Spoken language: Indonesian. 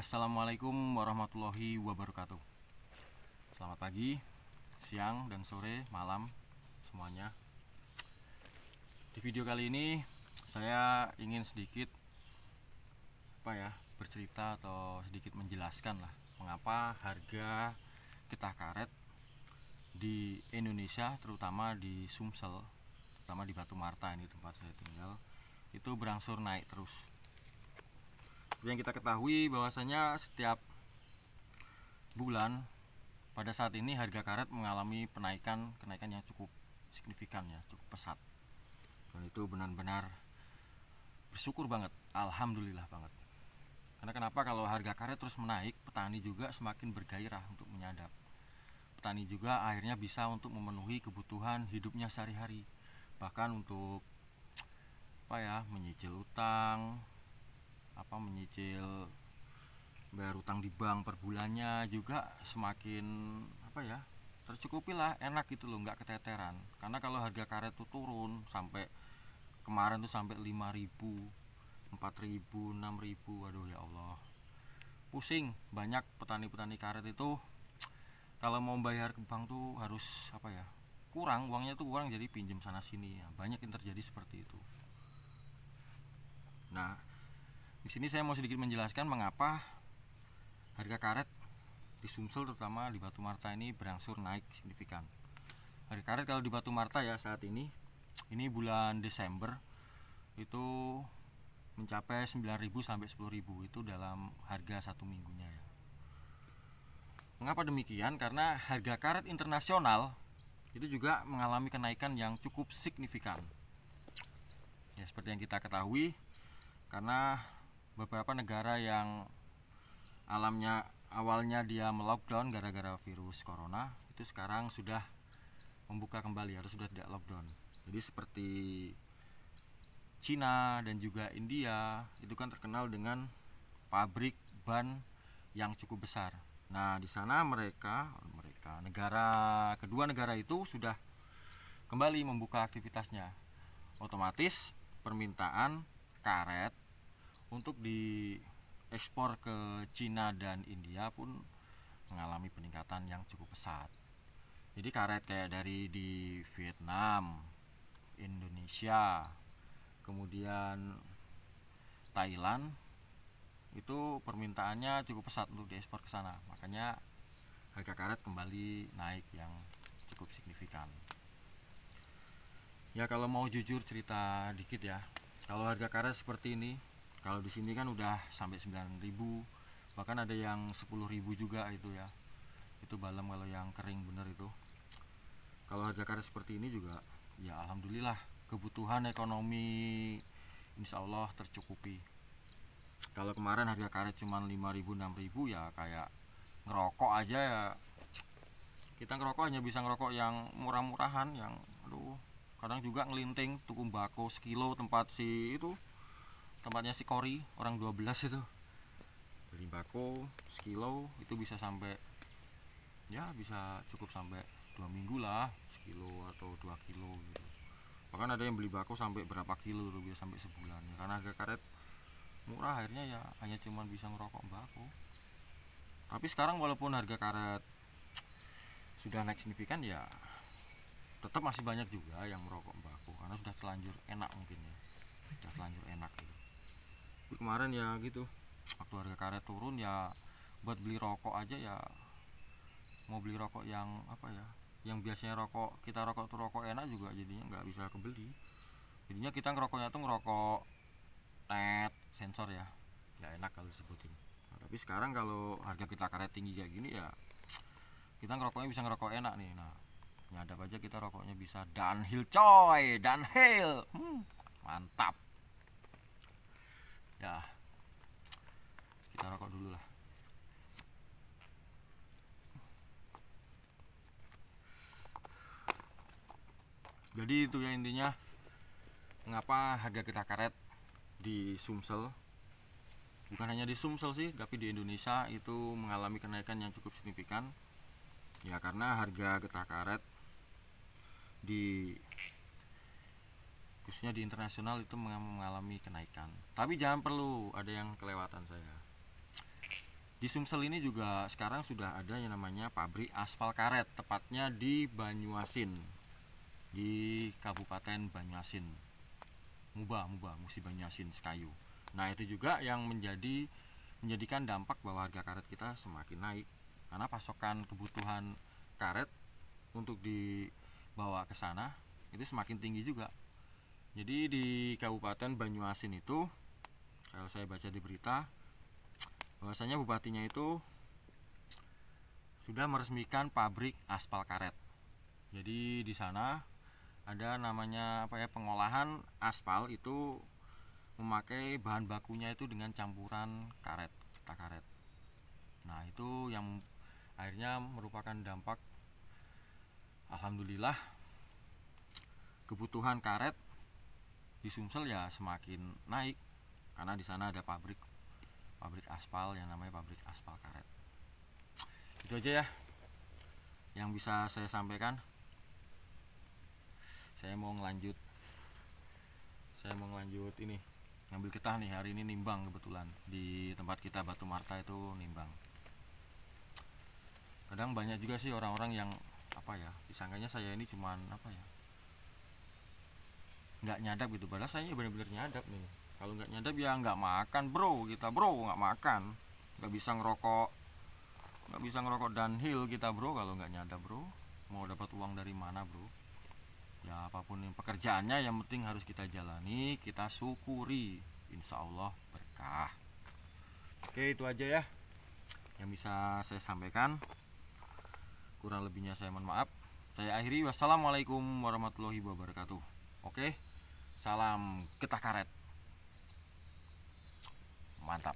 Assalamualaikum warahmatullahi wabarakatuh. Selamat pagi, siang, dan sore, malam semuanya. Di video kali ini saya ingin sedikit bercerita atau sedikit menjelaskan lah mengapa harga getah karet di Indonesia, terutama di Sumsel, terutama di Batu Marta, ini tempat saya tinggal, itu berangsur naik terus. Yang kita ketahui bahwasanya setiap bulan pada saat ini harga karet mengalami kenaikan yang cukup signifikan ya, cukup pesat. Dan itu benar-benar bersyukur banget, alhamdulillah banget. Karena kenapa? Kalau harga karet terus menaik, petani juga semakin bergairah untuk menyadap. Petani juga akhirnya bisa untuk memenuhi kebutuhan hidupnya sehari-hari. Bahkan untuk menyicil utang, menyicil bayar utang di bank per bulannya juga semakin tercukupi lah, enak gitu loh, nggak keteteran. Karena kalau harga karet tuh turun sampai kemarin tuh sampai 5.000, 4.000, 6.000, aduh ya Allah, pusing. Banyak petani-petani karet itu kalau mau bayar ke bank tuh harus kurang, uangnya tuh kurang, jadi pinjam sana sini ya. Banyak yang terjadi seperti itu. Nah, di sini saya mau sedikit menjelaskan mengapa harga karet di Sumsel, terutama di Batu Marta, ini berangsur naik signifikan. Harga karet kalau di Batu Marta ya saat ini bulan Desember itu mencapai 9.000 sampai 10.000 itu dalam harga satu minggunya ya. Mengapa demikian? Karena harga karet internasional itu juga mengalami kenaikan yang cukup signifikan. Ya, seperti yang kita ketahui, karena beberapa negara yang awalnya dia melockdown gara-gara virus corona, itu sekarang sudah membuka kembali atau sudah tidak lockdown. Jadi seperti Cina dan juga India itu kan terkenal dengan pabrik ban yang cukup besar. Nah, di sana kedua negara itu sudah kembali membuka aktivitasnya. Otomatis permintaan karet untuk diekspor ke Cina dan India pun mengalami peningkatan yang cukup pesat. Jadi karet kayak dari di Vietnam, Indonesia, kemudian Thailand, itu permintaannya cukup pesat untuk diekspor ke sana. Makanya harga karet kembali naik yang cukup signifikan. Ya, kalau mau jujur cerita dikit ya, kalau harga karet seperti ini, kalau di sini kan udah sampai 9.000, bahkan ada yang 10.000 juga itu ya. Itu balem kalau yang kering bener itu. Kalau harga karet seperti ini juga ya alhamdulillah, kebutuhan ekonomi insya Allah tercukupi. Kalau kemarin harga karet cuma 5.000, 6.000 ya kayak ngerokok aja ya. Kita ngerokok hanya bisa ngerokok yang murah-murahan, yang kadang juga ngelinting tuku bako sekilo tempatnya si Kori orang 12 itu. Beli bako sekilo itu bisa sampai bisa cukup sampai 2 minggu lah, sekilo atau 2 kilo gitu. Bahkan ada yang beli bako sampai berapa kilo tuh, bisa sampai sebulan ya. Karena harga karet murah, akhirnya ya hanya cuma bisa ngerokok bako. Tapi sekarang walaupun harga karet sudah naik signifikan ya tetap masih banyak juga yang merokok bako karena sudah terlanjur enak mungkin ya. Sudah terlanjur enak gitu. Tapi kemarin ya gitu, waktu harga karet turun ya buat beli rokok aja ya, mau beli rokok yang yang biasanya kita rokok tuh rokok enak juga jadinya nggak bisa kebeli. Jadinya kita ngerokoknya tuh ngerokok tet sensor ya, nggak enak kalau disebutin. Nah, tapi sekarang kalau harga kita karet tinggi kayak gini ya, kita ngerokoknya bisa ngerokok enak nih. Nah, nyadap aja kita rokoknya bisa downhill coy, downhill. Mantap ya, kita rokok dulu lah. Jadi itu ya intinya mengapa harga getah karet di Sumsel, bukan hanya di Sumsel sih, tapi di Indonesia itu mengalami kenaikan yang cukup signifikan. Ya karena harga getah karet khususnya di internasional itu mengalami kenaikan. Tapi jangan perlu ada yang kelewatan saya. Di Sumsel ini juga sekarang sudah ada yang namanya pabrik aspal karet, tepatnya di Banyuasin, di Kabupaten Banyuasin, Musi Banyuasin Sekayu. Nah itu juga yang menjadikan dampak bahwa harga karet kita semakin naik, karena pasokan kebutuhan karet untuk dibawa ke sana itu semakin tinggi juga. Jadi di Kabupaten Banyuasin itu, kalau saya baca di berita, bahwasanya bupatinya itu sudah meresmikan pabrik aspal karet. Jadi di sana ada namanya pengolahan aspal itu memakai bahan bakunya itu dengan campuran karet, getah karet. Nah itu yang akhirnya merupakan dampak, alhamdulillah, kebutuhan karet di Sumsel ya semakin naik, karena di sana ada pabrik aspal yang namanya pabrik aspal karet. Itu aja ya yang bisa saya sampaikan. Saya mau ngelanjut ini, ngambil getah nih. Hari ini nimbang, kebetulan di tempat kita Batu Marta itu nimbang. Kadang banyak juga sih orang-orang yang disangkanya saya ini cuman nggak nyadap gitu, padahal saya bener-bener nyadap nih. Kalau nggak nyadap ya nggak makan bro, kita nggak makan, nggak bisa ngerokok downhill kita bro kalau nggak nyadap bro. Mau dapat uang dari mana bro? Ya apapun yang pekerjaannya, yang penting harus kita jalani, kita syukuri, insya Allah berkah. Oke, itu aja ya yang bisa saya sampaikan. Kurang lebihnya saya mohon maaf. Saya akhiri, wassalamualaikum warahmatullahi wabarakatuh. Oke, salam getah karet, mantap.